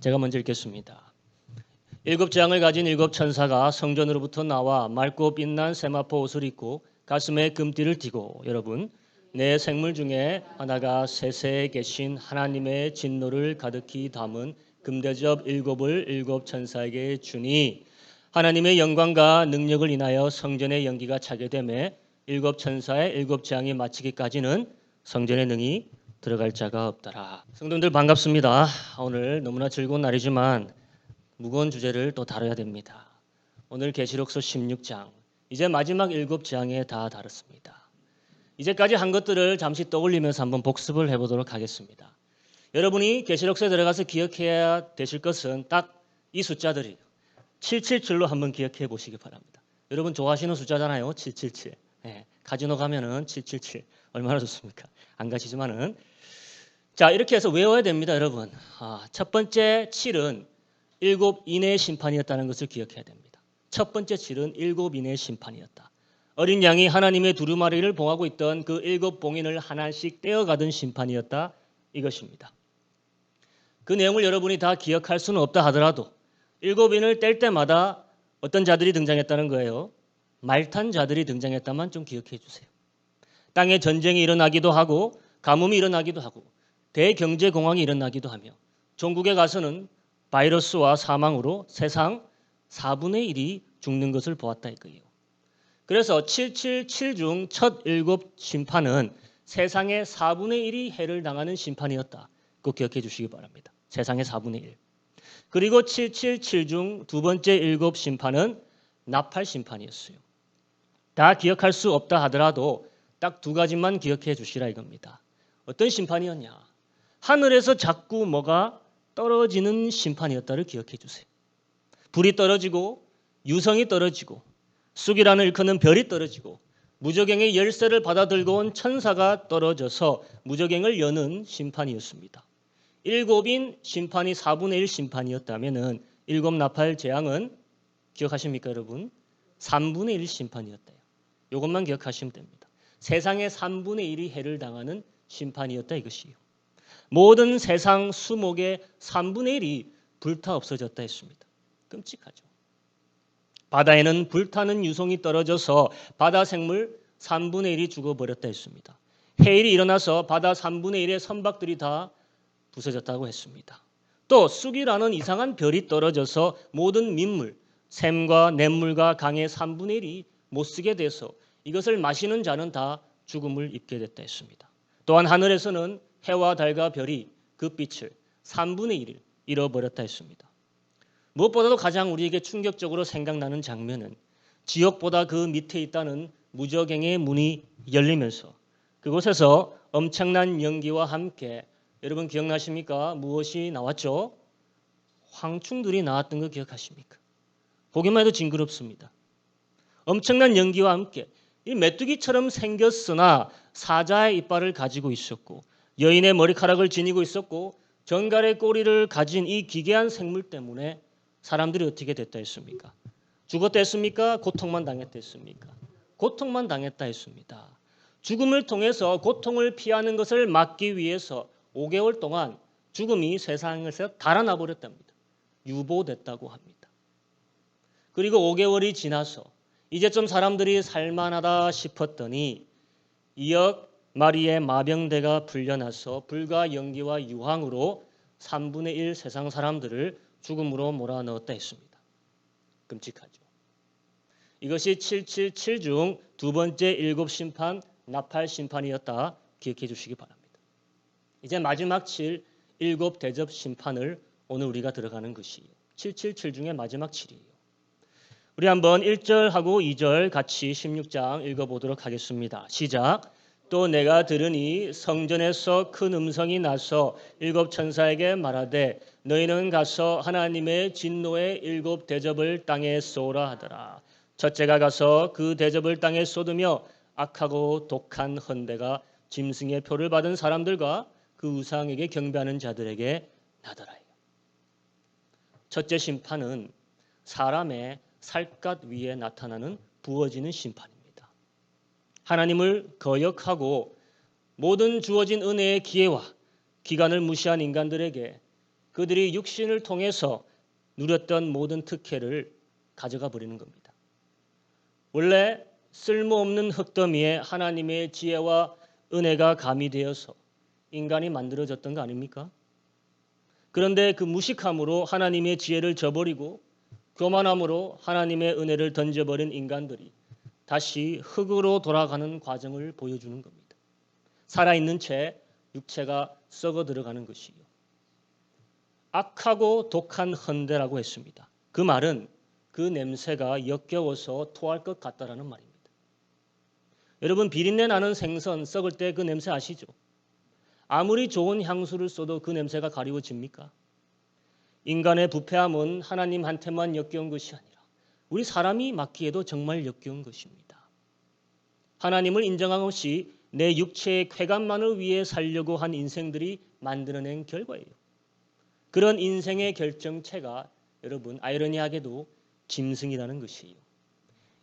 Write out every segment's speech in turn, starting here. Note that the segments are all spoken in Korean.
제가 먼저 읽겠습니다. 일곱 재앙을 가진 일곱 천사가 성전으로부터 나와 맑고 빛난 세마포 옷을 입고 가슴에 금띠를 띠고 여러분 내 생물 중에 하나가 세세에 계신 하나님의 진노를 가득히 담은 금대접 일곱을 일곱 천사에게 주니 하나님의 영광과 능력을 인하여 성전의 연기가 차게 되매 일곱 천사의 일곱 재앙이 마치기까지는 성전에 능히 들어갈 자가 없더라. 성도님들 반갑습니다. 오늘 너무나 즐거운 날이지만 무거운 주제를 또 다뤄야 됩니다. 오늘 계시록서 16장 이제 마지막 일곱 재앙에 다 다뤘습니다. 이제까지 한 것들을 잠시 떠올리면서 한번 복습을 해보도록 하겠습니다. 여러분이 계시록서에 들어가서 기억해야 되실 것은 딱 이 숫자들이에요. 777로 한번 기억해 보시기 바랍니다. 여러분 좋아하시는 숫자잖아요. 777. 네, 카지노 가면은 777 얼마나 좋습니까? 안 가시지만은 자 이렇게 해서 외워야 됩니다, 여러분. 첫 번째 7은 일곱 인의 심판이었다는 것을 기억해야 됩니다. 첫 번째 7은 일곱 인의 심판이었다. 어린 양이 하나님의 두루마리를 봉하고 있던 그 일곱 봉인을 하나씩 떼어가던 심판이었다 이것입니다. 그 내용을 여러분이 다 기억할 수는 없다 하더라도 일곱 인을 뗄 때마다 어떤 자들이 등장했다는 거예요. 말탄 자들이 등장했다만 좀 기억해 주세요. 땅에 전쟁이 일어나기도 하고 가뭄이 일어나기도 하고 대경제공황이 일어나기도 하며 종국에 가서는 바이러스와 사망으로 세상 4분의 1이 죽는 것을 보았다 이거예요. 그래서 777 중 첫 일곱 심판은 세상의 4분의 1이 해를 당하는 심판이었다. 꼭 기억해 주시기 바랍니다. 세상의 4분의 1. 그리고 777 중 두 번째 일곱 심판은 나팔 심판이었어요. 다 기억할 수 없다 하더라도 딱 두 가지만 기억해 주시라 이겁니다. 어떤 심판이었냐? 하늘에서 자꾸 뭐가 떨어지는 심판이었다를 기억해 주세요. 불이 떨어지고 유성이 떨어지고 쑥이라는 일컫는 별이 떨어지고 무저갱의 열쇠를 받아 들고 온 천사가 떨어져서 무저갱을 여는 심판이었습니다. 일곱인 심판이 4분의 1 심판이었다면 일곱 나팔 재앙은 기억하십니까 여러분? 3분의 1 심판이었대요. 이것만 기억하시면 됩니다. 세상의 3분의 1이 해를 당하는 심판이었다 이것이요. 모든 세상 수목의 3분의 1이 불타 없어졌다 했습니다. 끔찍하죠. 바다에는 불타는 유성이 떨어져서 바다 생물 3분의 1이 죽어버렸다 했습니다. 해일이 일어나서 바다 3분의 1의 선박들이 다 부서졌다고 했습니다. 또 쑥이라는 이상한 별이 떨어져서 모든 민물, 샘과 냇물과 강의 3분의 1이 못 쓰게 돼서 이것을 마시는 자는 다 죽음을 입게 됐다 했습니다. 또한 하늘에서는 해와 달과 별이 그 빛을 3분의 1을 잃어버렸다 했습니다. 무엇보다도 가장 우리에게 충격적으로 생각나는 장면은 지옥보다 그 밑에 있다는 무저갱의 문이 열리면서 그곳에서 엄청난 연기와 함께 여러분 기억나십니까? 무엇이 나왔죠? 황충들이 나왔던 거 기억하십니까? 보기만 해도 징그럽습니다. 엄청난 연기와 함께 이 메뚜기처럼 생겼으나 사자의 이빨을 가지고 있었고 여인의 머리카락을 지니고 있었고 정갈의 꼬리를 가진 이 기괴한 생물 때문에 사람들이 어떻게 됐다 했습니까? 죽었다 했습니까? 고통만 당했다 했습니까? 고통만 당했다 했습니다. 죽음을 통해서 고통을 피하는 것을 막기 위해서 5개월 동안 죽음이 세상에서 달아나 버렸답니다. 유보됐다고 합니다. 그리고 5개월이 지나서 이제좀 사람들이 살만하다 싶었더니 2억 마리의 마병대가 풀려나서 불과 연기와 유황으로 3분의 1 세상 사람들을 죽음으로 몰아넣었다 했습니다. 끔찍하죠. 이것이 777 중 두 번째 일곱 심판 나팔 심판이었다 기억해 주시기 바랍니다. 이제 마지막 7 일곱 대접 심판을 오늘 우리가 들어가는 것이에요. 777 중에 마지막 7이에요. 우리 한번 1절하고 2절 같이 16장 읽어보도록 하겠습니다. 시작. 또 내가 들으니 성전에서 큰 음성이 나서 일곱 천사에게 말하되 너희는 가서 하나님의 진노의 일곱 대접을 땅에 쏘라 하더라. 첫째가 가서 그 대접을 땅에 쏟으며 악하고 독한 헌대가 짐승의 표를 받은 사람들과 그 우상에게 경배하는 자들에게 나더라요. 첫째 심판은 사람의 살갗 위에 나타나는 부어지는 심판입니다. 하나님을 거역하고 모든 주어진 은혜의 기회와 기간을 무시한 인간들에게 그들이 육신을 통해서 누렸던 모든 특혜를 가져가 버리는 겁니다. 원래 쓸모없는 흙더미에 하나님의 지혜와 은혜가 가미되어서 인간이 만들어졌던 거 아닙니까? 그런데 그 무식함으로 하나님의 지혜를 저버리고 교만함으로 하나님의 은혜를 던져버린 인간들이 다시 흙으로 돌아가는 과정을 보여주는 겁니다. 살아있는 채 육체가 썩어 들어가는 것이요. 악하고 독한 헌대라고 했습니다. 그 말은 그 냄새가 역겨워서 토할 것 같다라는 말입니다. 여러분, 비린내 나는 생선 썩을 때 그 냄새 아시죠? 아무리 좋은 향수를 써도 그 냄새가 가리워집니까? 인간의 부패함은 하나님한테만 역겨운 것이 아니라 우리 사람이 맡기에도 정말 역겨운 것입니다. 하나님을 인정한 것이 내 육체의 쾌감만을 위해 살려고 한 인생들이 만들어낸 결과예요. 그런 인생의 결정체가 여러분 아이러니하게도 짐승이라는 것이에요.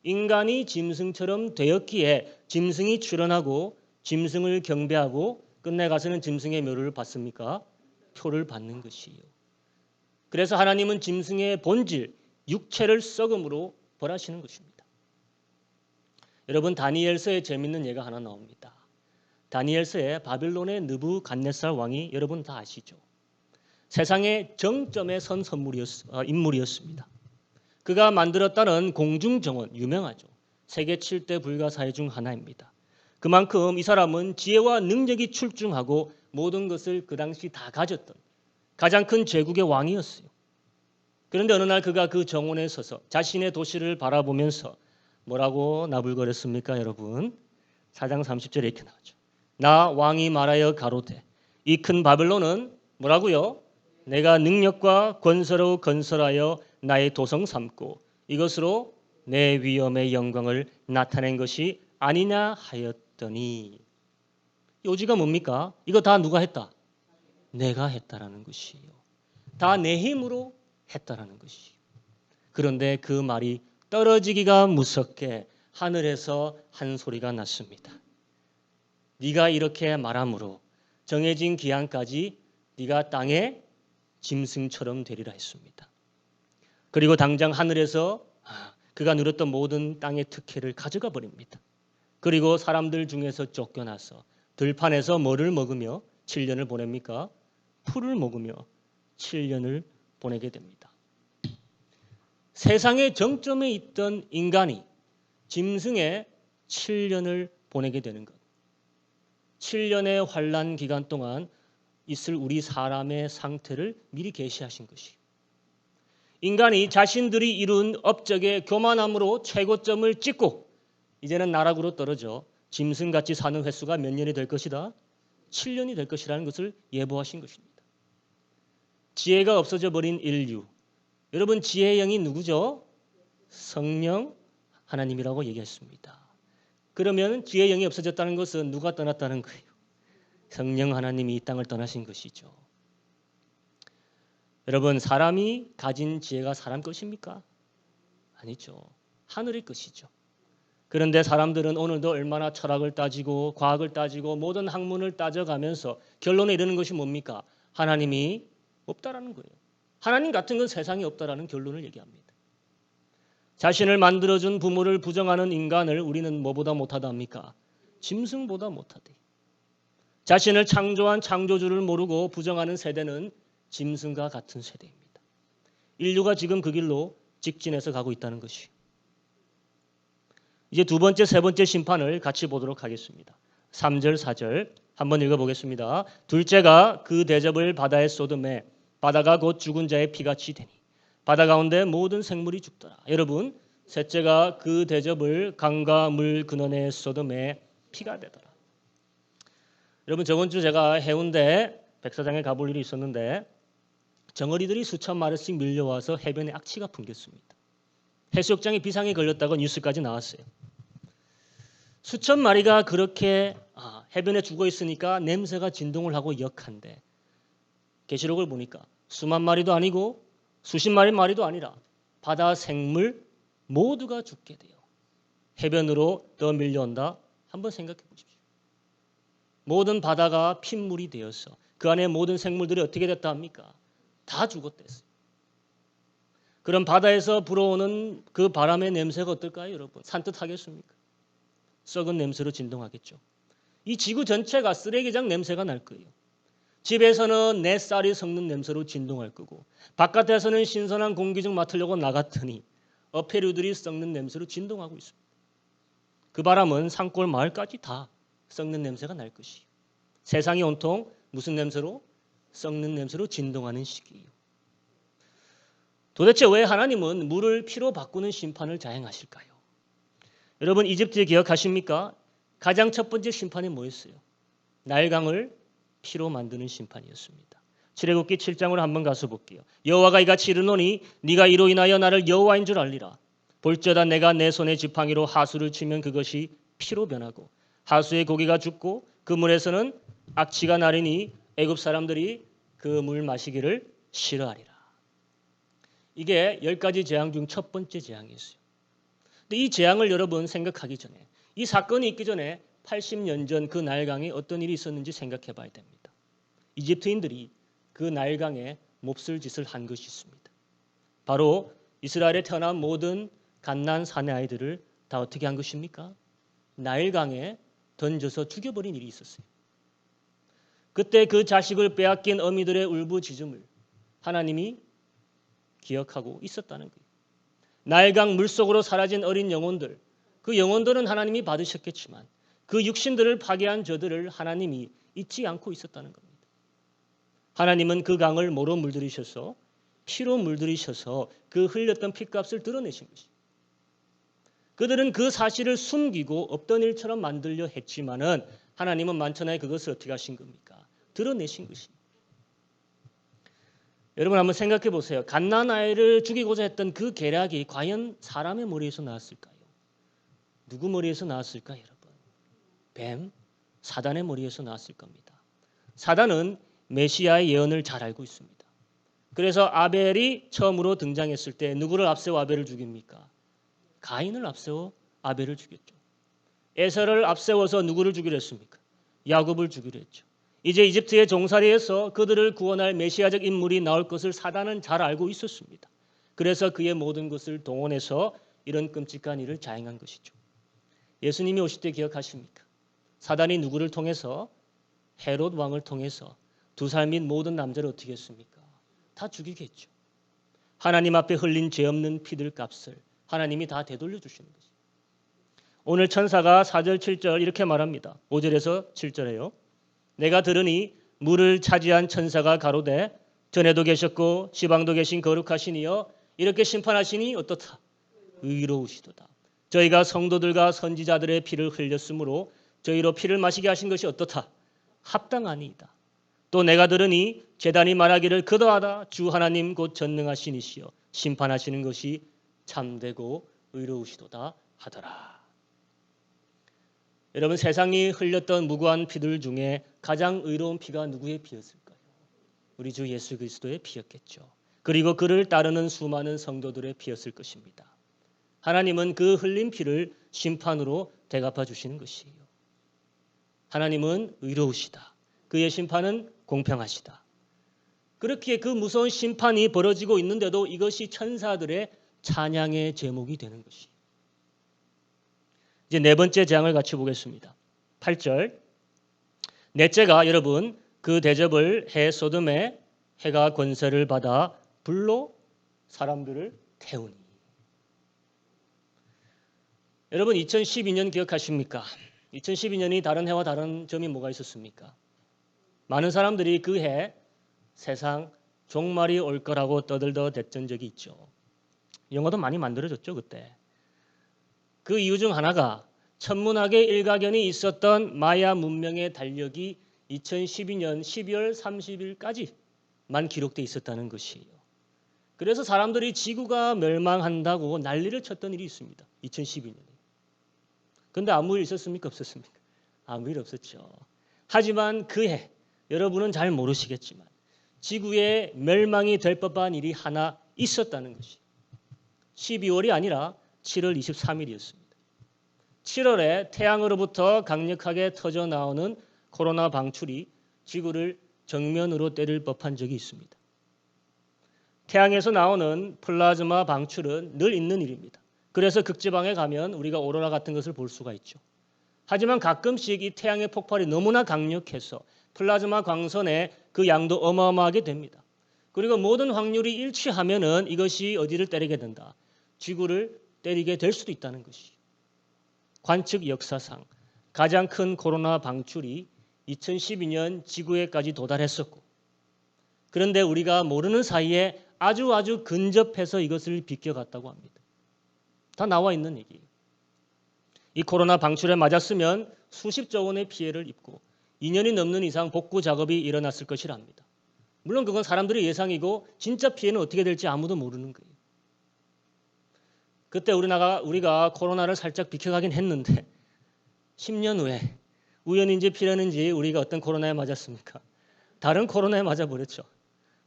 인간이 짐승처럼 되었기에 짐승이 출현하고 짐승을 경배하고 끝내 가서는 짐승의 묘를 받습니까? 표를 받는 것이에요. 그래서 하나님은 짐승의 본질, 육체를 썩음으로 벌하시는 것입니다. 여러분, 다니엘서에 재밌는 예가 하나 나옵니다. 다니엘서에 바빌론의 느부갓네살 왕이 여러분 다 아시죠? 세상의 정점에 선 인물이었습니다. 그가 만들었다는 공중정원 유명하죠. 세계 7대 불가사의 중 하나입니다. 그만큼 이 사람은 지혜와 능력이 출중하고 모든 것을 그 당시 다 가졌던 가장 큰 제국의 왕이었어요. 그런데 어느 날 그가 그 정원에 서서 자신의 도시를 바라보면서 뭐라고 나불거렸습니까, 여러분? 4장 30절에 이렇게 나오죠. 나 왕이 말하여 가로되 이 큰 바벨론은 뭐라고요? 내가 능력과 권세로 건설하여 나의 도성 삼고 이것으로 내 위엄의 영광을 나타낸 것이 아니냐 하였더니, 요지가 뭡니까? 이거 다 누가 했다? 내가 했다라는 것이에요. 다 내 힘으로 했다라는 것이에요. 그런데 그 말이 떨어지기가 무섭게 하늘에서 한 소리가 났습니다. 네가 이렇게 말함으로 정해진 기한까지 네가 땅에 짐승처럼 되리라 했습니다. 그리고 당장 하늘에서 그가 누렸던 모든 땅의 특혜를 가져가 버립니다. 그리고 사람들 중에서 쫓겨나서 들판에서 뭐를 먹으며 7년을 보냅니까? 풀을 먹으며 7년을 보내게 됩니다. 세상의 정점에 있던 인간이 짐승의 7년을 보내게 되는 것. 7년의 환난 기간 동안 있을 우리 사람의 상태를 미리 계시하신 것이에요. 인간이 자신들이 이룬 업적의 교만함으로 최고점을 찍고 이제는 나락으로 떨어져 짐승같이 사는 횟수가 몇 년이 될 것이다? 7년이 될 것이라는 것을 예보하신 것입니다. 지혜가 없어져 버린 인류. 여러분, 지혜의 영이 누구죠? 성령 하나님이라고 얘기했습니다. 그러면 지혜의 영이 없어졌다는 것은 누가 떠났다는 거예요? 성령 하나님이 이 땅을 떠나신 것이죠. 여러분, 사람이 가진 지혜가 사람 것입니까? 아니죠. 하늘의 것이죠. 그런데 사람들은 오늘도 얼마나 철학을 따지고 과학을 따지고 모든 학문을 따져가면서 결론에 이르는 것이 뭡니까? 하나님이 없다라는 거예요. 하나님 같은 건 세상에 없다라는 결론을 얘기합니다. 자신을 만들어준 부모를 부정하는 인간을 우리는 뭐보다 못하다 합니까? 짐승보다 못하대. 자신을 창조한 창조주를 모르고 부정하는 세대는 짐승과 같은 세대입니다. 인류가 지금 그 길로 직진해서 가고 있다는 것이. 이제 두 번째, 세 번째 심판을 같이 보도록 하겠습니다. 3절, 4절 한번 읽어보겠습니다. 둘째가 그 대접을 바다에 쏟음에 바다가 곧 죽은 자의 피같이 되니 바다 가운데 모든 생물이 죽더라. 여러분, 셋째가 그 대접을 강과 물 근원에 쏟음에 피가 되더라. 여러분, 저번 주 제가 해운대 백사장에 가볼 일이 있었는데 정어리들이 수천 마리씩 밀려와서 해변에 악취가 풍겼습니다. 해수욕장에 비상이 걸렸다고 뉴스까지 나왔어요. 수천 마리가 그렇게 해변에 죽어 있으니까 냄새가 진동을 하고 역한데 계시록을 보니까 수만 마리도 아니고 수십 마리도 아니라 바다 생물 모두가 죽게 돼요. 해변으로 더 밀려온다. 한번 생각해 보십시오. 모든 바다가 핏물이 되어서 그 안에 모든 생물들이 어떻게 됐다 합니까? 다 죽었댔어요. 그럼 바다에서 불어오는 그 바람의 냄새가 어떨까요, 여러분? 산뜻하겠습니까? 썩은 냄새로 진동하겠죠. 이 지구 전체가 쓰레기장 냄새가 날 거예요. 집에서는 내 쌀이 썩는 냄새로 진동할 거고, 바깥에서는 신선한 공기 좀 맡으려고 나갔더니 어패류들이 썩는 냄새로 진동하고 있습니다. 그 바람은 산골 마을까지 다 썩는 냄새가 날 것이에요. 세상이 온통 무슨 냄새로? 썩는 냄새로 진동하는 시기예요. 도대체 왜 하나님은 물을 피로 바꾸는 심판을 자행하실까요? 여러분 이집트에 기억하십니까? 가장 첫 번째 심판이 뭐였어요? 나일강을 피로 만드는 심판이었습니다. 출애굽기 7장으로 한번 가서 볼게요. 여호와가 이같이 이르노니 네가 이로 인하여 나를 여호와인 줄 알리라. 볼지어다 내가 내 손의 지팡이로 하수를 치면 그것이 피로 변하고 하수의 고기가 죽고 그 물에서는 악취가 나리니 애굽 사람들이 그 물 마시기를 싫어하리라. 이게 10가지 재앙 중 첫 번째 재앙이었어요. 근데 이 재앙을 여러분 생각하기 전에 이 사건이 있기 전에 80년 전 그 나일강에 어떤 일이 있었는지 생각해 봐야 됩니다. 이집트인들이 그 나일강에 몹쓸 짓을 한 것이 있습니다. 바로 이스라엘에 태어난 모든 갓난 사내 아이들을 다 어떻게 한 것입니까? 나일강에 던져서 죽여버린 일이 있었어요. 그때 그 자식을 빼앗긴 어미들의 울부짖음을 하나님이 기억하고 있었다는 거예요. 나일강 물속으로 사라진 어린 영혼들, 그 영혼들은 하나님이 받으셨겠지만 그 육신들을 파괴한 저들을 하나님이 잊지 않고 있었다는 겁니다. 하나님은 그 강을 뭐로 물들이셔서 피로 물들이셔서 그 흘렸던 피값을 드러내신 것이죠. 그들은 그 사실을 숨기고 없던 일처럼 만들려 했지만은 하나님은 만천하에 그것을 어떻게 하신 겁니까? 드러내신 것입니다. 여러분 한번 생각해 보세요. 갓난 아이를 죽이고자 했던 그 계략이 과연 사람의 머리에서 나왔을까요? 누구 머리에서 나왔을까요, 여러분? 뱀, 사단의 머리에서 나왔을 겁니다. 사단은 메시아의 예언을 잘 알고 있습니다. 그래서 아벨이 처음으로 등장했을 때 누구를 앞세워 아벨을 죽입니까? 가인을 앞세워 아벨을 죽였죠. 에서를 앞세워서 누구를 죽이려 했습니까? 야곱을 죽이려 했죠. 이제 이집트의 종살이에서 그들을 구원할 메시아적 인물이 나올 것을 사단은 잘 알고 있었습니다. 그래서 그의 모든 것을 동원해서 이런 끔찍한 일을 자행한 것이죠. 예수님이 오실 때 기억하십니까? 사단이 누구를 통해서? 헤롯 왕을 통해서 두 살 및 모든 남자를 어떻게 했습니까? 다 죽이겠죠. 하나님 앞에 흘린 죄 없는 피들 값을 하나님이 다 되돌려 주시는 것이죠. 오늘 천사가 4절 7절 이렇게 말합니다. 5절에서 7절에요. 내가 들으니 물을 차지한 천사가 가로되 전에도 계셨고 시방도 계신 거룩하신 이여 이렇게 심판하시니 어떻다? 의로우시도다. 저희가 성도들과 선지자들의 피를 흘렸으므로 저희로 피를 마시게 하신 것이 어떻다? 합당하니이다. 또 내가 들으니 제단이 말하기를 그도하다 주 하나님 곧 전능하신 이시여 심판하시는 것이 참되고 의로우시도다 하더라. 여러분 세상이 흘렸던 무고한 피들 중에 가장 의로운 피가 누구의 피였을까요? 우리 주 예수 그리스도의 피였겠죠. 그리고 그를 따르는 수많은 성도들의 피였을 것입니다. 하나님은 그 흘린 피를 심판으로 대갚아 주시는 것이에요. 하나님은 의로우시다. 그의 심판은 공평하시다. 그렇기에 그 무서운 심판이 벌어지고 있는데도 이것이 천사들의 찬양의 제목이 되는 것이에요. 이제 네 번째 재앙을 같이 보겠습니다. 8절. 넷째가 여러분 그 대접을 해 소돔에 해가 권세를 받아 불로 사람들을 태우니. 여러분 2012년 기억하십니까? 2012년이 다른 해와 다른 점이 뭐가 있었습니까? 많은 사람들이 그 해 세상 종말이 올 거라고 떠들던 적이 있죠. 영화도 많이 만들어졌죠 그때. 그 이유 중 하나가 천문학의 일가견이 있었던 마야 문명의 달력이 2012년 12월 30일까지만 기록되어 있었다는 것이에요. 그래서 사람들이 지구가 멸망한다고 난리를 쳤던 일이 있습니다. 2012년에. 그런데 아무 일 있었습니까? 없었습니까? 아무 일 없었죠. 하지만 그해 여러분은 잘 모르시겠지만 지구에 멸망이 될 법한 일이 하나 있었다는 것이 12월이 아니라 7월 23일이었습니다. 7월에 태양으로부터 강력하게 터져 나오는 코로나 방출이 지구를 정면으로 때릴 법한 적이 있습니다. 태양에서 나오는 플라즈마 방출은 늘 있는 일입니다. 그래서 극지방에 가면 우리가 오로라 같은 것을 볼 수가 있죠. 하지만 가끔씩 이 태양의 폭발이 너무나 강력해서 플라즈마 광선의 그 양도 어마어마하게 됩니다. 그리고 모든 확률이 일치하면은 이것이 어디를 때리게 된다. 지구를 때리게 될 수도 있다는 것이. 관측 역사상 가장 큰 코로나 방출이 2012년 지구에까지 도달했었고, 그런데 우리가 모르는 사이에 아주 근접해서 이것을 비껴갔다고 합니다. 다 나와 있는 얘기예요. 이 코로나 방출에 맞았으면 수십조 원의 피해를 입고 2년이 넘는 이상 복구 작업이 일어났을 것이라 합니다. 물론 그건 사람들의 예상이고 진짜 피해는 어떻게 될지 아무도 모르는 거예요. 그때 우리가 코로나를 살짝 비켜가긴 했는데 10년 후에 우연인지 필연인지 우리가 어떤 코로나에 맞았습니까? 다른 코로나에 맞아버렸죠.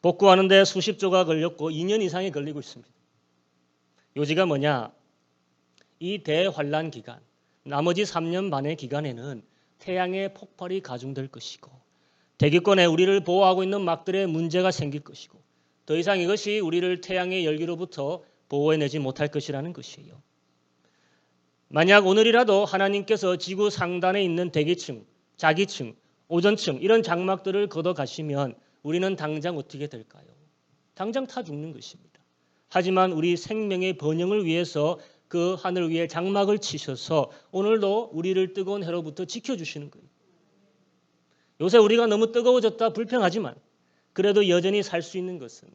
복구하는데 수십조가 걸렸고 2년 이상이 걸리고 있습니다. 요지가 뭐냐? 이 대환란 기간, 나머지 3년 반의 기간에는 태양의 폭발이 가중될 것이고 대기권에 우리를 보호하고 있는 막들의 문제가 생길 것이고 더 이상 이것이 우리를 태양의 열기로부터 보호해내지 못할 것이라는 것이에요. 만약 오늘이라도 하나님께서 지구 상단에 있는 대기층, 자기층, 오존층 이런 장막들을 걷어가시면 우리는 당장 어떻게 될까요? 당장 타 죽는 것입니다. 하지만 우리 생명의 번영을 위해서 그 하늘 위에 장막을 치셔서 오늘도 우리를 뜨거운 해로부터 지켜주시는 거예요. 요새 우리가 너무 뜨거워졌다 불평하지만 그래도 여전히 살 수 있는 것은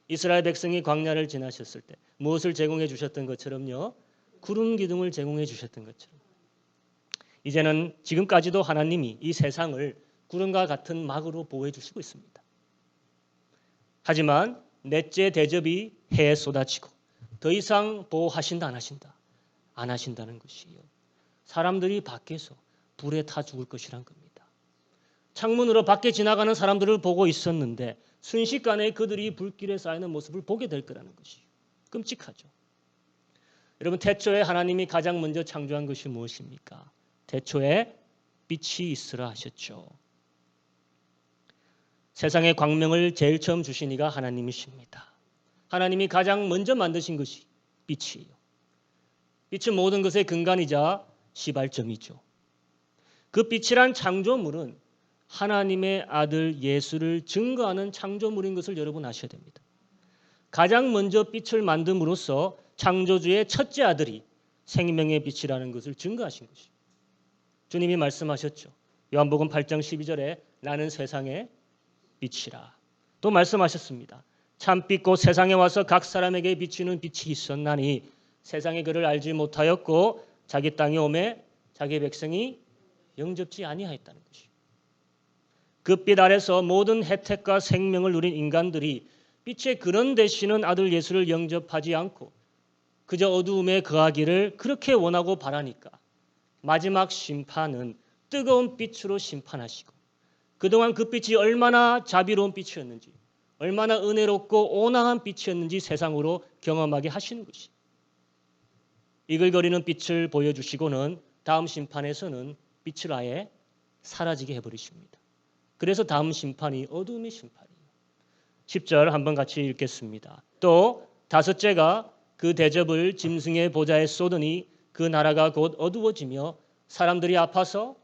이스라엘 백성이 광야를 지나셨을 때 무엇을 제공해 주셨던 것처럼요. 구름 기둥을 제공해 주셨던 것처럼 이제는 지금까지도 하나님이 이 세상을 구름과 같은 막으로 보호해 주시고 있습니다. 하지만 넷째 대접이 해에 쏟아지고 더 이상 보호하신다 안 하신다? 안 하신다는 것이에요. 사람들이 밖에서 불에 타 죽을 것이란 겁니다. 창문으로 밖에 지나가는 사람들을 보고 있었는데 순식간에 그들이 불길에 쌓이는 모습을 보게 될 거라는 것이에요. 끔찍하죠. 여러분 태초에 하나님이 가장 먼저 창조한 것이 무엇입니까? 태초에 빛이 있으라 하셨죠. 세상의 광명을 제일 처음 주신 이가 하나님이십니다. 하나님이 가장 먼저 만드신 것이 빛이에요. 빛은 모든 것의 근간이자 시발점이죠. 그 빛이란 창조물은 하나님의 아들 예수를 증거하는 창조물인 것을 여러분 아셔야 됩니다. 가장 먼저 빛을 만듦으로써 창조주의 첫째 아들이 생명의 빛이라는 것을 증거하신 것이죠. 주님이 말씀하셨죠. 요한복음 8장 12절에 나는 세상의 빛이라. 또 말씀하셨습니다. 참빛 곧 세상에 와서 각 사람에게 비추는 빛이 있었나니 세상에 그를 알지 못하였고 자기 땅에 오매 자기 백성이 영접지 아니하였다는 것이죠. 그 빛 아래서 모든 혜택과 생명을 누린 인간들이 빛의 근원 되시는 아들 예수를 영접하지 않고 그저 어두움에 거하기를 그렇게 원하고 바라니까 마지막 심판은 뜨거운 빛으로 심판하시고 그동안 그 빛이 얼마나 자비로운 빛이었는지 얼마나 은혜롭고 온화한 빛이었는지 세상으로 경험하게 하시는 것이. 이글거리는 빛을 보여주시고는 다음 심판에서는 빛을 아예 사라지게 해버리십니다. 그래서 다음 심판이 어둠의 심판이에요. 10절 한번 같이 읽겠습니다. 또 다섯째가 그 대접을 짐승의 보좌에 쏟으니 그 나라가 곧 어두워지며 사람들이 아파서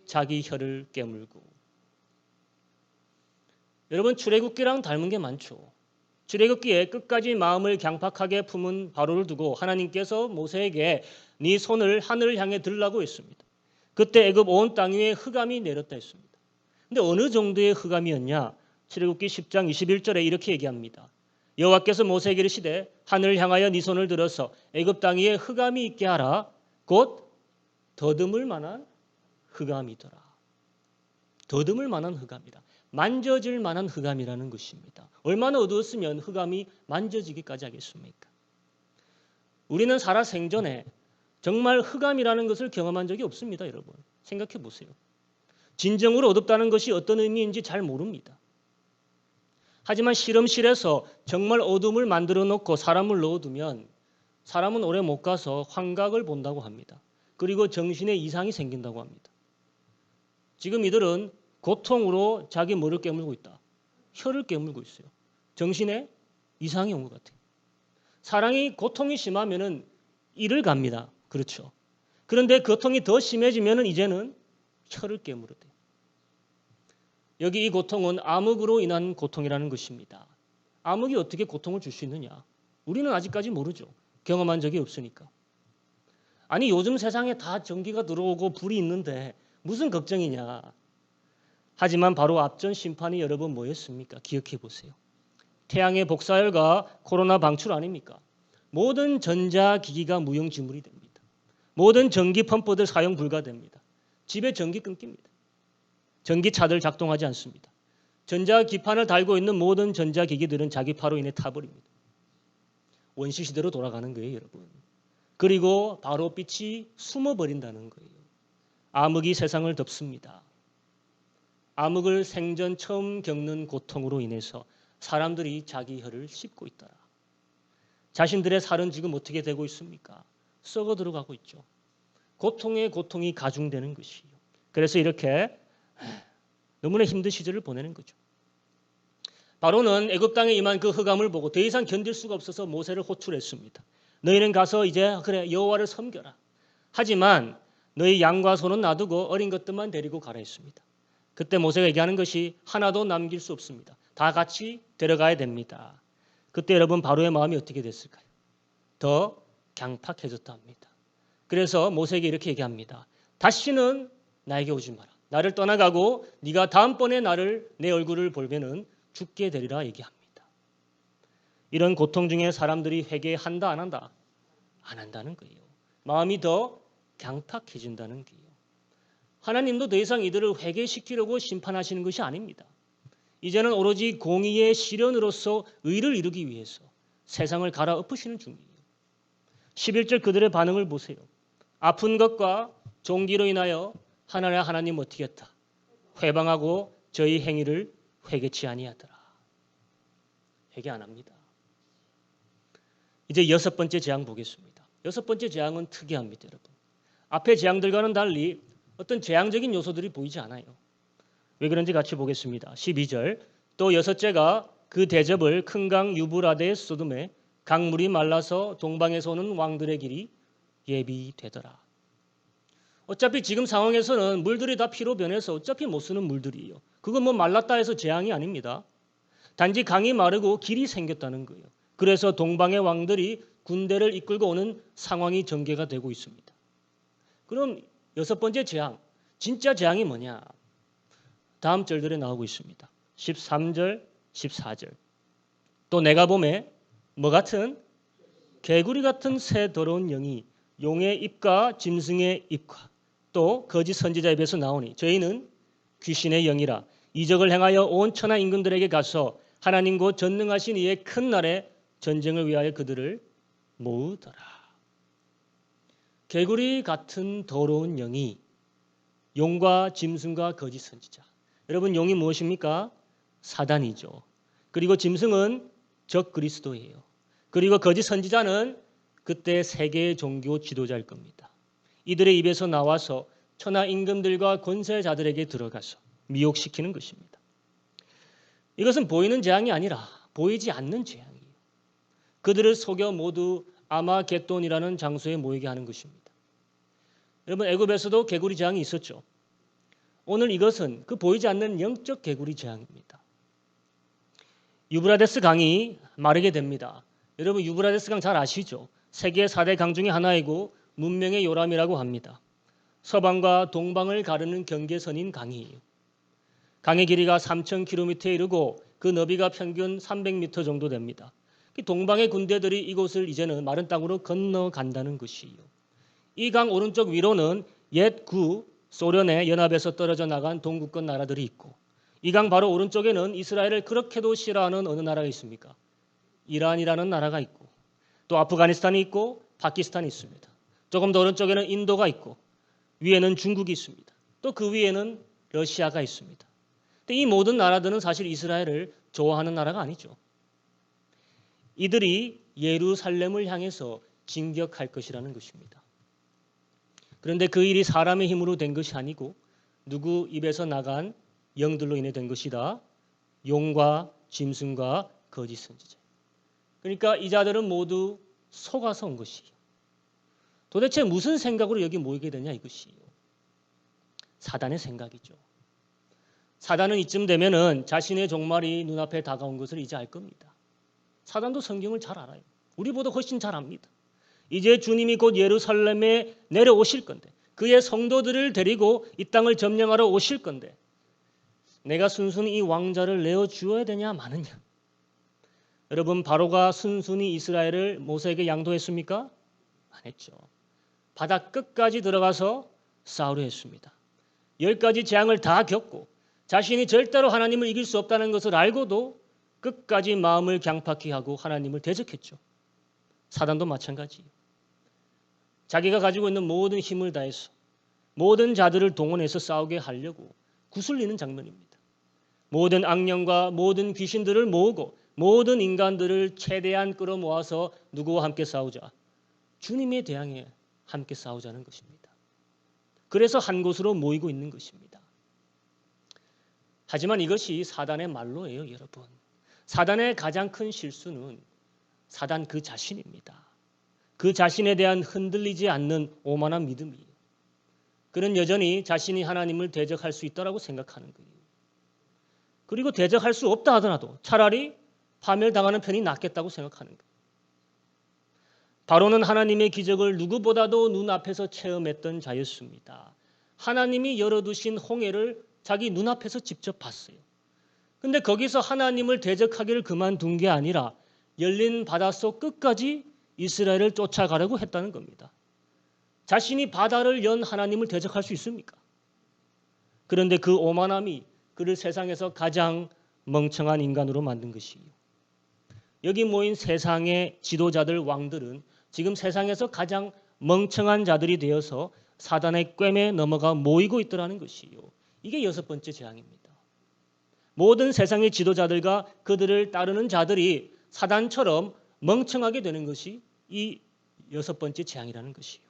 자기 혀를 깨물고. 여러분 출애굽기랑 닮은 게 많죠. 출애굽기에 끝까지 마음을 강팍하게 품은 바로를 두고 하나님께서 모세에게 네 손을 하늘을 향해 들라고 했습니다. 그때 애굽 온 땅 위에 흑암이 내렸다 했습니다. 근데 어느 정도의 흑암이었냐? 출애굽기 10장 21절에 이렇게 얘기합니다. 여호와께서 모세에게 이르시되 하늘을 향하여 네 손을 들어서 애굽 땅 위에 흑암이 있게 하라. 곧 더듬을 만한 흑암이더라. 더듬을 만한 흑암이다. 만져질 만한 흑암이라는 것입니다. 얼마나 어두웠으면 흑암이 만져지기까지 하겠습니까? 우리는 살아 생전에 정말 흑암이라는 것을 경험한 적이 없습니다. 여러분 생각해 보세요. 진정으로 어둡다는 것이 어떤 의미인지 잘 모릅니다. 하지만 실험실에서 정말 어둠을 만들어 놓고 사람을 넣어두면 사람은 오래 못 가서 환각을 본다고 합니다. 그리고 정신에 이상이 생긴다고 합니다. 지금 이들은 고통으로 자기 뭐를 깨물고 있다. 혀를 깨물고 있어요. 정신에 이상이 온 것 같아요. 사랑이 고통이 심하면은 이를 갑니다. 그렇죠. 그런데 고통이 더 심해지면은 이제는 혀를 깨물어대요. 여기 이 고통은 암흑으로 인한 고통이라는 것입니다. 암흑이 어떻게 고통을 줄 수 있느냐? 우리는 아직까지 모르죠. 경험한 적이 없으니까. 아니 요즘 세상에 다 전기가 들어오고 불이 있는데 무슨 걱정이냐? 하지만 바로 앞전 심판이 여러 번 뭐였습니까? 기억해 보세요. 태양의 복사열과 코로나 방출 아닙니까? 모든 전자기기가 무용지물이 됩니다. 모든 전기 펌프들 사용 불가됩니다. 집에 전기 끊깁니다. 전기차들 작동하지 않습니다. 전자기판을 달고 있는 모든 전자기기들은 자기파로 인해 타버립니다. 원시시대로 돌아가는 거예요, 여러분. 그리고 바로 빛이 숨어버린다는 거예요. 암흑이 세상을 덮습니다. 암흑을 생전 처음 겪는 고통으로 인해서 사람들이 자기 혀를 씹고 있더라. 자신들의 살은 지금 어떻게 되고 있습니까? 썩어 들어가고 있죠. 고통에 고통이 가중되는 것이에요. 그래서 이렇게 너무나 힘든 시절을 보내는 거죠. 바로는 애굽 땅에 임한 그 흑암을 보고 더 이상 견딜 수가 없어서 모세를 호출했습니다. 너희는 가서 이제 그래 여호와를 섬겨라. 하지만 너희 양과 소는 놔두고 어린 것들만 데리고 가라 했습니다. 그때 모세가 얘기하는 것이 하나도 남길 수 없습니다. 다 같이 데려가야 됩니다. 그때 여러분 바로의 마음이 어떻게 됐을까요? 더 강팍해졌다 합니다. 그래서 모세에게 이렇게 얘기합니다. 다시는 나에게 오지 마라. 나를 떠나가고 네가 다음번에 내 얼굴을 보면은 죽게 되리라 얘기합니다. 이런 고통 중에 사람들이 회개한다 안 한다? 안 한다는 거예요. 마음이 더 강팍해진다는 거예요. 하나님도 더 이상 이들을 회개시키려고 심판하시는 것이 아닙니다. 이제는 오로지 공의의 실현으로서 의를 이루기 위해서 세상을 갈아엎으시는 중이에요. 11절 그들의 반응을 보세요. 아픈 것과 종기로 인하여 하나님 어떻게 했다? 회방하고 저희 행위를 회개치 아니하더라. 회개 안 합니다. 이제 6번째 재앙 보겠습니다. 6번째 재앙은 특이합니다, 여러분. 앞의 재앙들과는 달리 어떤 재앙적인 요소들이 보이지 않아요. 왜 그런지 같이 보겠습니다. 12절 또 여섯째가 그 대접을 큰 강 유브라데에 쏟음에 강물이 말라서 동방에서 오는 왕들의 길이 예비되더라. 어차피 지금 상황에서는 물들이 다 피로 변해서 어차피 못 쓰는 물들이에요. 그건 뭐 말랐다 해서 재앙이 아닙니다. 단지 강이 마르고 길이 생겼다는 거예요. 그래서 동방의 왕들이 군대를 이끌고 오는 상황이 전개가 되고 있습니다. 그럼 6번째 재앙, 진짜 재앙이 뭐냐? 다음 절들에 나오고 있습니다. 13절, 14절. 또 내가 보매 뭐 같은? 개구리 같은 새 더러운 영이 용의 입과 짐승의 입과 또 거짓 선지자 입에서 나오니 저희는 귀신의 영이라 이적을 행하여 온 천하 임금들에게 가서 하나님 곧 전능하신 이의 큰 날에 전쟁을 위하여 그들을 모으더라. 개구리 같은 더러운 영이 용과 짐승과 거짓 선지자. 여러분 용이 무엇입니까? 사단이죠. 그리고 짐승은 적 그리스도예요. 그리고 거짓 선지자는 그때 세계의 종교 지도자일 겁니다. 이들의 입에서 나와서 천하 임금들과 권세자들에게 들어가서 미혹시키는 것입니다. 이것은 보이는 재앙이 아니라 보이지 않는 재앙이에요. 그들을 속여 모두 아마겟돈이라는 장소에 모이게 하는 것입니다. 여러분 애굽에서도 개구리 재앙이 있었죠. 오늘 이것은 그 보이지 않는 영적 개구리 재앙입니다. 유브라데스 강이 마르게 됩니다. 여러분 유브라데스 강 잘 아시죠? 세계 4대 강 중에 하나이고 문명의 요람이라고 합니다. 서방과 동방을 가르는 경계선인 강이에요. 강의 길이가 3,000km에 이르고 그 너비가 평균 300m 정도 됩니다. 동방의 군대들이 이곳을 이제는 마른 땅으로 건너간다는 것이에요. 이 강 오른쪽 위로는 옛 구 소련의 연합에서 떨어져 나간 동구권 나라들이 있고 이 강 바로 오른쪽에는 이스라엘을 그렇게도 싫어하는 어느 나라가 있습니까? 이란이라는 나라가 있고 또 아프가니스탄이 있고 파키스탄이 있습니다. 조금 더 오른쪽에는 인도가 있고 위에는 중국이 있습니다. 또 그 위에는 러시아가 있습니다. 근데 이 모든 나라들은 사실 이스라엘을 좋아하는 나라가 아니죠. 이들이 예루살렘을 향해서 진격할 것이라는 것입니다. 그런데 그 일이 사람의 힘으로 된 것이 아니고 누구 입에서 나간 영들로 인해 된 것이다. 용과 짐승과 거짓 선지자. 그러니까 이 자들은 모두 속아서 온 것이에요. 도대체 무슨 생각으로 여기 모이게 되냐 이것이에요. 사단의 생각이죠. 사단은 이쯤 되면은 자신의 종말이 눈앞에 다가온 것을 이제 알 겁니다. 사단도 성경을 잘 알아요. 우리보다 훨씬 잘 압니다. 이제 주님이 곧 예루살렘에 내려오실 건데 그의 성도들을 데리고 이 땅을 점령하러 오실 건데 내가 순순히 이 왕자를 내어주어야 되냐 마느냐. 여러분 바로가 순순히 이스라엘을 모세에게 양도했습니까? 안 했죠. 바다 끝까지 들어가서 싸우려 했습니다. 10가지 재앙을 다 겪고 자신이 절대로 하나님을 이길 수 없다는 것을 알고도 끝까지 마음을 강팍히 하고 하나님을 대적했죠. 사단도 마찬가지예요. 자기가 가지고 있는 모든 힘을 다해서 모든 자들을 동원해서 싸우게 하려고 구슬리는 장면입니다. 모든 악령과 모든 귀신들을 모으고 모든 인간들을 최대한 끌어모아서 누구와 함께 싸우자? 주님에 대항해 함께 싸우자는 것입니다. 그래서 한 곳으로 모이고 있는 것입니다. 하지만 이것이 사단의 말로예요, 여러분. 사단의 가장 큰 실수는 사단 그 자신입니다. 그 자신에 대한 흔들리지 않는 오만한 믿음이에요. 그는 여전히 자신이 하나님을 대적할 수 있다고 생각하는 거예요. 그리고 대적할 수 없다 하더라도 차라리 파멸당하는 편이 낫겠다고 생각하는 거예요. 바로는 하나님의 기적을 누구보다도 눈앞에서 체험했던 자였습니다. 하나님이 열어두신 홍해를 자기 눈앞에서 직접 봤어요. 근데 거기서 하나님을 대적하기를 그만둔 게 아니라 열린 바닷속 끝까지 이스라엘을 쫓아가려고 했다는 겁니다. 자신이 바다를 연 하나님을 대적할 수 있습니까? 그런데 그 오만함이 그를 세상에서 가장 멍청한 인간으로 만든 것이에요. 여기 모인 세상의 지도자들 왕들은 지금 세상에서 가장 멍청한 자들이 되어서 사단의 꿰매 넘어가 모이고 있더라는 것이에요. 이게 6번째 재앙입니다. 모든 세상의 지도자들과 그들을 따르는 자들이 사단처럼 멍청하게 되는 것이 이 6번째 재앙이라는 것이에요.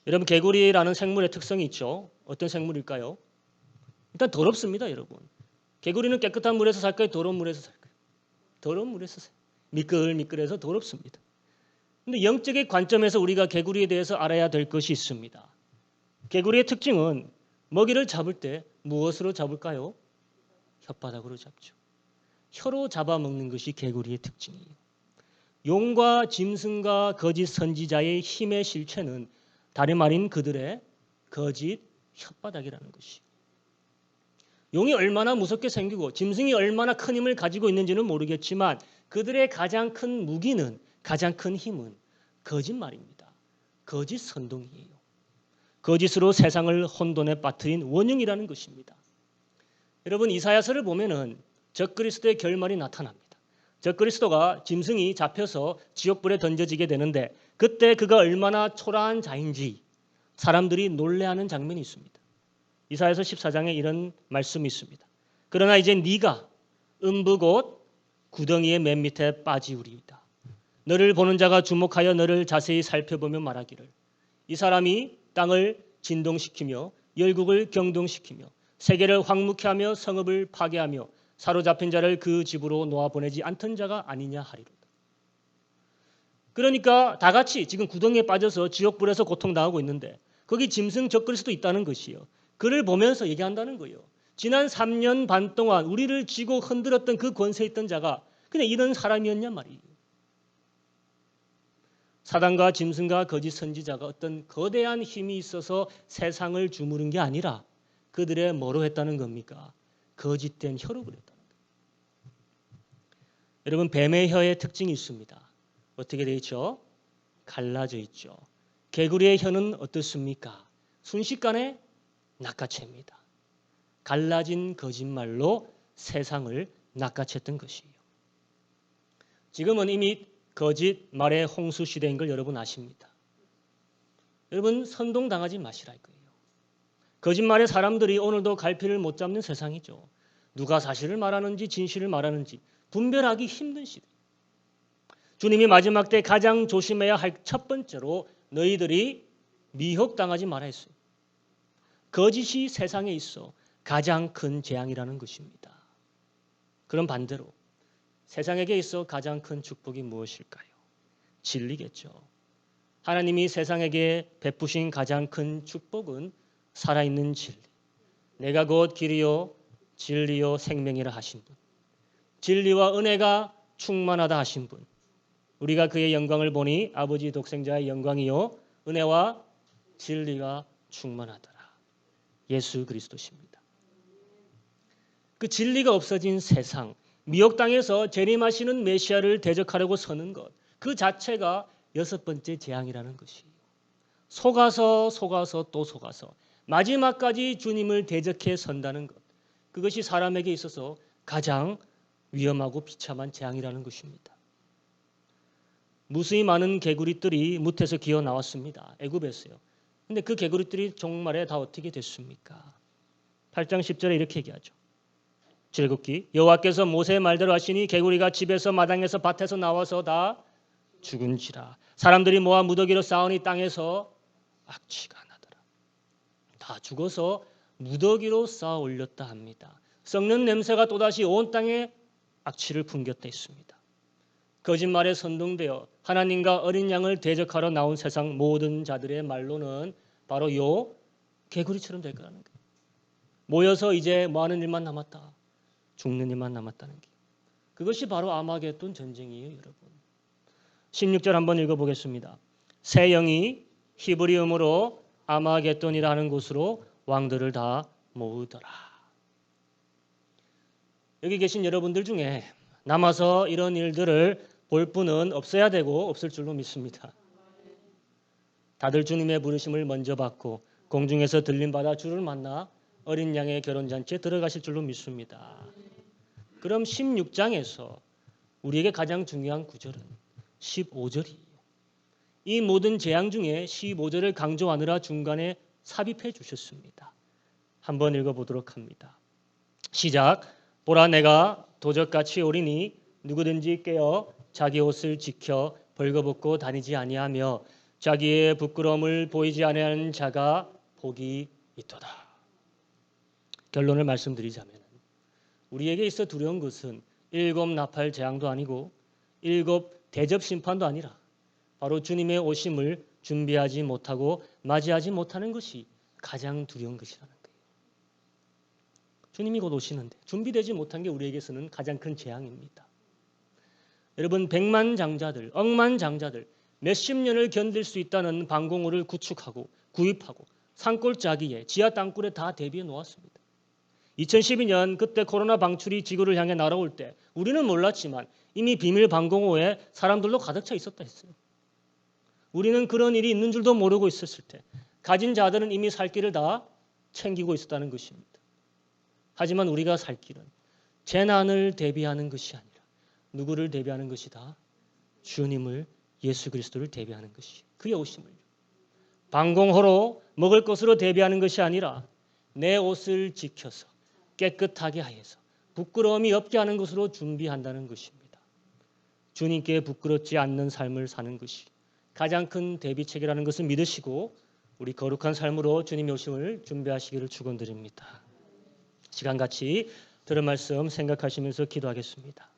여러분 개구리라는 생물의 특성이 있죠. 어떤 생물일까요? 일단 더럽습니다, 여러분. 개구리는 깨끗한 물에서 살까요? 더러운 물에서 살까요? 더러운 물에서 살까요? 미끌미끌해서 더럽습니다. 그런데 영적인 관점에서 우리가 개구리에 대해서 알아야 될 것이 있습니다. 개구리의 특징은 먹이를 잡을 때 무엇으로 잡을까요? 혓바닥으로 잡죠. 혀로 잡아먹는 것이 개구리의 특징이에요. 용과 짐승과 거짓 선지자의 힘의 실체는 다름 아닌 그들의 거짓 혓바닥이라는 것이에요. 용이 얼마나 무섭게 생기고 짐승이 얼마나 큰 힘을 가지고 있는지는 모르겠지만 그들의 가장 큰 무기는 가장 큰 힘은 거짓말입니다. 거짓 선동이에요. 거짓으로 세상을 혼돈에 빠뜨린 원흉이라는 것입니다. 여러분 이사야서를 보면은 적그리스도의 결말이 나타납니다. 적그리스도가 짐승이 잡혀서 지옥불에 던져지게 되는데 그때 그가 얼마나 초라한 자인지 사람들이 놀래하는 장면이 있습니다. 이사야서 14장에 이런 말씀이 있습니다. 그러나 이제 네가 음부 곧 구덩이의 맨 밑에 빠지우리이다. 너를 보는 자가 주목하여 너를 자세히 살펴보며 말하기를 이 사람이 땅을 진동시키며 열국을 경동시키며 세계를 황무케 하며 성읍을 파괴하며 사로잡힌 자를 그 집으로 놓아보내지 않던 자가 아니냐 하리로다. 그러니까 다 같이 지금 구덩이에 빠져서 지옥불에서 고통당하고 있는데 거기 짐승 적그리스도 있다는 것이에요. 그를 보면서 얘기한다는 거예요. 지난 3년 반 동안 우리를 쥐고 흔들었던 그 권세에 있던 자가 그냥 이런 사람이었냔 말이에요. 사단과 짐승과 거짓 선지자가 어떤 거대한 힘이 있어서 세상을 주무른 게 아니라 그들의 뭐로 했다는 겁니까? 거짓된 혀로 그랬다는 거예요. 여러분 뱀의 혀의 특징이 있습니다. 어떻게 되어 있죠? 갈라져 있죠. 개구리의 혀는 어떻습니까? 순식간에 낚아챕니다. 갈라진 거짓말로 세상을 낚아챘던 것이에요. 지금은 이미 거짓말의 홍수 시대인 걸 여러분 아십니다. 여러분 선동당하지 마시라 이거예요. 거짓말의 사람들이 오늘도 갈피를 못 잡는 세상이죠. 누가 사실을 말하는지 진실을 말하는지 분별하기 힘든 시대. 주님이 마지막 때 가장 조심해야 할 첫 번째로 너희들이 미혹당하지 말아 했어요. 거짓이 세상에 있어 가장 큰 재앙이라는 것입니다. 그럼 반대로 세상에게 있어 가장 큰 축복이 무엇일까요? 진리겠죠. 하나님이 세상에게 베푸신 가장 큰 축복은 살아있는 진리. 내가 곧 길이요 진리요 생명이라 하신 분. 진리와 은혜가 충만하다 하신 분. 우리가 그의 영광을 보니 아버지 독생자의 영광이요 은혜와 진리가 충만하더라. 예수 그리스도십니다. 그 진리가 없어진 세상, 미혹 땅에서 재림하시는 메시아를 대적하려고 서는 것, 그 자체가 여섯 번째 재앙이라는 것이에요. 속아서 또 속아서 마지막까지 주님을 대적해 선다는 것, 그것이 사람에게 있어서 가장 위험하고 비참한 재앙이라는 것입니다. 무수히 많은 개구리들이 무태에서 기어 나왔습니다. 애굽에서요. 근데 그 개구리들이 종말에 다 어떻게 됐습니까? 8장 10절에 이렇게 얘기하죠. 출애굽기 여호와께서 모세의 말대로 하시니 개구리가 집에서 마당에서 밭에서 나와서 다 죽은지라. 사람들이 모아 무더기로 쌓으니 땅에서 악취가 나더라. 다 죽어서 무더기로 쌓아 올렸다 합니다. 썩는 냄새가 또다시 온 땅에 악취를 풍겼다 했습니다. 거짓말에 선동되어 하나님과 어린 양을 대적하러 나온 세상 모든 자들의 말로는 바로 요 개구리처럼 될 거라는 거예요. 모여서 이제 뭐 하는 일만 남았다. 죽는 일만 남았다는 게. 그것이 바로 아마겟돈 전쟁이에요, 여러분. 16절 한번 읽어보겠습니다. 새 영이 히브리음으로 아마겟돈이라는 곳으로 왕들을 다 모으더라. 여기 계신 여러분들 중에 남아서 이런 일들을 볼 분은 없어야 되고 없을 줄로 믿습니다. 다들 주님의 부르심을 먼저 받고 공중에서 들림받아 주를 만나 어린 양의 결혼잔치에 들어가실 줄로 믿습니다. 그럼 16장에서 우리에게 가장 중요한 구절은 15절이에요. 이 모든 재앙 중에 15절을 강조하느라 중간에 삽입해 주셨습니다. 한번 읽어보도록 합니다. 시작. 보라 내가 도적같이 오리니 누구든지 깨어 자기 옷을 지켜 벌거벗고 다니지 아니하며 자기의 부끄러움을 보이지 아니하는 자가 복이 있도다. 결론을 말씀드리자면 우리에게 있어 두려운 것은 7 나팔 재앙도 아니고 7 대접 심판도 아니라 바로 주님의 오심을 준비하지 못하고 맞이하지 못하는 것이 가장 두려운 것이라는 거예요. 주님이 곧 오시는데 준비되지 못한 게 우리에게서는 가장 큰 재앙입니다. 여러분, 백만장자들, 억만장자들 몇십 년을 견딜 수 있다는 방공호를 구축하고 구입하고 산골짜기에 지하 땅굴에 다 대비해 놓았습니다. 2012년 그때 코로나 방출이 지구를 향해 날아올 때 우리는 몰랐지만 이미 비밀 방공호에 사람들로 가득 차 있었다 했어요. 우리는 그런 일이 있는 줄도 모르고 있었을 때 가진 자들은 이미 살 길을 다 챙기고 있었다는 것입니다. 하지만 우리가 살 길은 재난을 대비하는 것이 아니라 누구를 대비하는 것이다? 주님을, 예수 그리스도를 대비하는 것이, 그의 오심을. 방공호로 먹을 것으로 대비하는 것이 아니라 내 옷을 지켜서 깨끗하게 하여서 부끄러움이 없게 하는 것으로 준비한다는 것입니다. 주님께 부끄럽지 않는 삶을 사는 것이 가장 큰 대비책이라는 것을 믿으시고 우리 거룩한 삶으로 주님의 오심을 준비하시기를 축원드립니다. 시간 같이 들은 말씀 생각하시면서 기도하겠습니다.